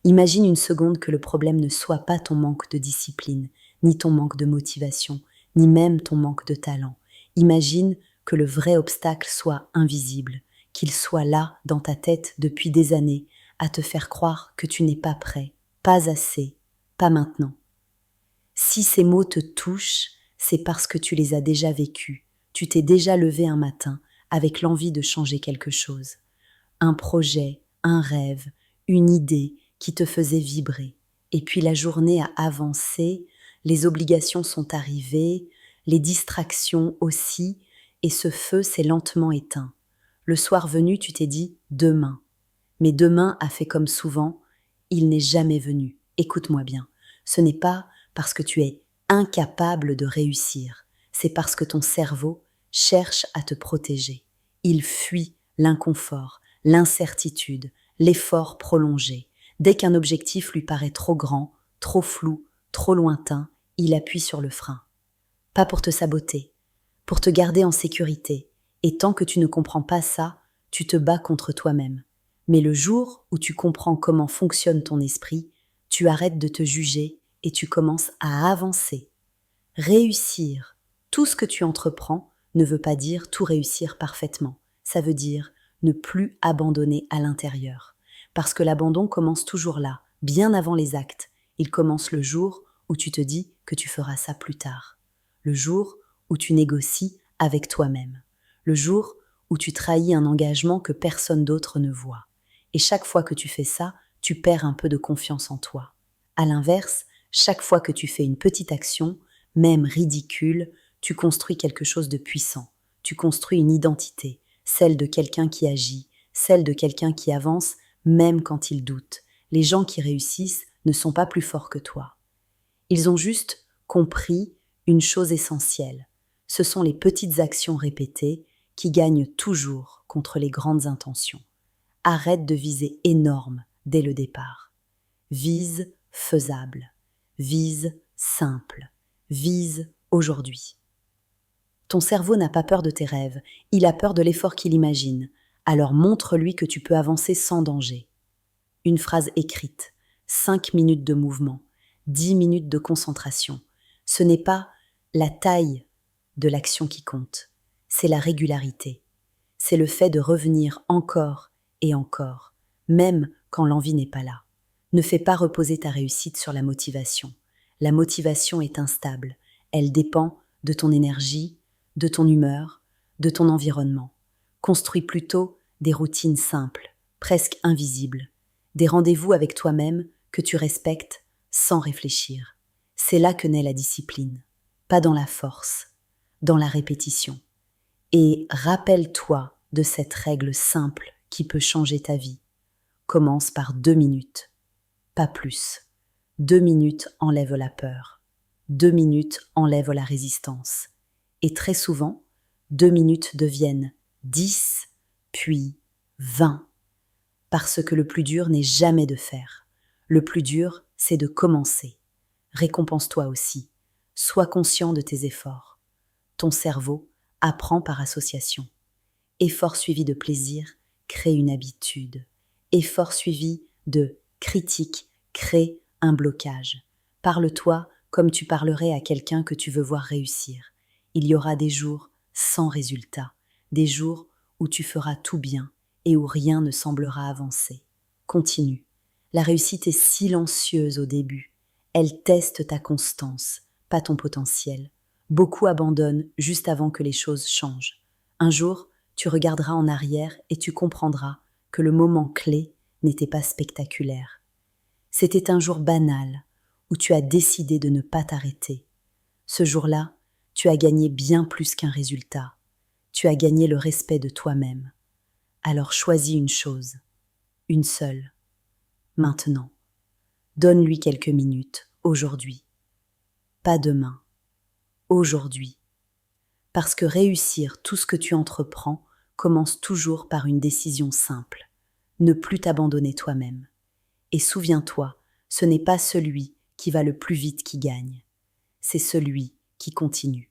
Imagine une seconde que le problème ne soit pas ton manque de discipline, ni ton manque de motivation, ni même ton manque de talent. Imagine que le vrai obstacle soit invisible, qu'il soit là dans ta tête depuis des années, à te faire croire que tu n'es pas prêt, pas assez, pas maintenant. Si ces mots te touchent, c'est parce que tu les as déjà vécus. Tu t'es déjà levé un matin avec l'envie de changer quelque chose. Un projet, un rêve, une idée qui te faisait vibrer. Et puis la journée a avancé, les obligations sont arrivées, les distractions aussi, et ce feu s'est lentement éteint. Le soir venu, tu t'es dit demain. Mais demain a fait comme souvent, il n'est jamais venu. Écoute-moi bien, ce n'est pas parce que tu es incapable de réussir, c'est parce que ton cerveau cherche à te protéger. Il fuit l'inconfort, l'incertitude, l'effort prolongé. Dès qu'un objectif lui paraît trop grand, trop flou, trop lointain, il appuie sur le frein. Pas pour te saboter, pour te garder en sécurité. Et tant que tu ne comprends pas ça, tu te bats contre toi-même. Mais le jour où tu comprends comment fonctionne ton esprit, tu arrêtes de te juger et tu commences à avancer. Réussir, tout ce que tu entreprends, ne veut pas dire tout réussir parfaitement. Ça veut dire ne plus abandonner à l'intérieur. Parce que l'abandon commence toujours là, bien avant les actes. Il commence le jour où tu te dis que tu feras ça plus tard. Le jour où tu négocies avec toi-même. Le jour où tu trahis un engagement que personne d'autre ne voit. Et chaque fois que tu fais ça, tu perds un peu de confiance en toi. À l'inverse, chaque fois que tu fais une petite action, même ridicule, tu construis quelque chose de puissant. Tu construis une identité, celle de quelqu'un qui agit, celle de quelqu'un qui avance, même quand il doute. Les gens qui réussissent ne sont pas plus forts que toi. Ils ont juste compris une chose essentielle. Ce sont les petites actions répétées qui gagnent toujours contre les grandes intentions. Arrête de viser énorme dès le départ. Vise faisable. Vise simple. Vise aujourd'hui. Ton cerveau n'a pas peur de tes rêves, il a peur de l'effort qu'il imagine. Alors montre-lui que tu peux avancer sans danger. Une phrase écrite, 5 minutes de mouvement, 10 minutes de concentration. Ce n'est pas la taille de l'action qui compte, c'est la régularité. C'est le fait de revenir encore et encore, même quand l'envie n'est pas là. Ne fais pas reposer ta réussite sur la motivation. La motivation est instable. Elle dépend de ton énergie, de ton humeur, de ton environnement. Construis plutôt des routines simples, presque invisibles, des rendez-vous avec toi-même que tu respectes sans réfléchir. C'est là que naît la discipline, pas dans la force, dans la répétition. Et rappelle-toi de cette règle simple qui peut changer ta vie. Commence par 2 minutes, pas plus. 2 minutes enlèvent la peur. 2 minutes enlèvent la résistance. Et très souvent, 2 minutes deviennent 10, puis 20. Parce que le plus dur n'est jamais de faire. Le plus dur, c'est de commencer. Récompense-toi aussi. Sois conscient de tes efforts. Ton cerveau apprend par association. Effort suivi de plaisir crée une habitude. Effort suivi de critique crée un blocage. Parle-toi comme tu parlerais à quelqu'un que tu veux voir réussir. Il y aura des jours sans résultat, des jours où tu feras tout bien et où rien ne semblera avancer. Continue. La réussite est silencieuse au début. Elle teste ta constance, pas ton potentiel. Beaucoup abandonnent juste avant que les choses changent. Un jour, tu regarderas en arrière et tu comprendras que le moment clé n'était pas spectaculaire. C'était un jour banal où tu as décidé de ne pas t'arrêter. Ce jour-là, tu as gagné bien plus qu'un résultat. Tu as gagné le respect de toi-même. Alors choisis une chose, une seule, maintenant. Donne-lui quelques minutes, aujourd'hui. Pas demain, aujourd'hui. Parce que réussir tout ce que tu entreprends commence toujours par une décision simple. Ne plus t'abandonner toi-même. Et souviens-toi, ce n'est pas celui qui va le plus vite qui gagne, c'est celui qui continue.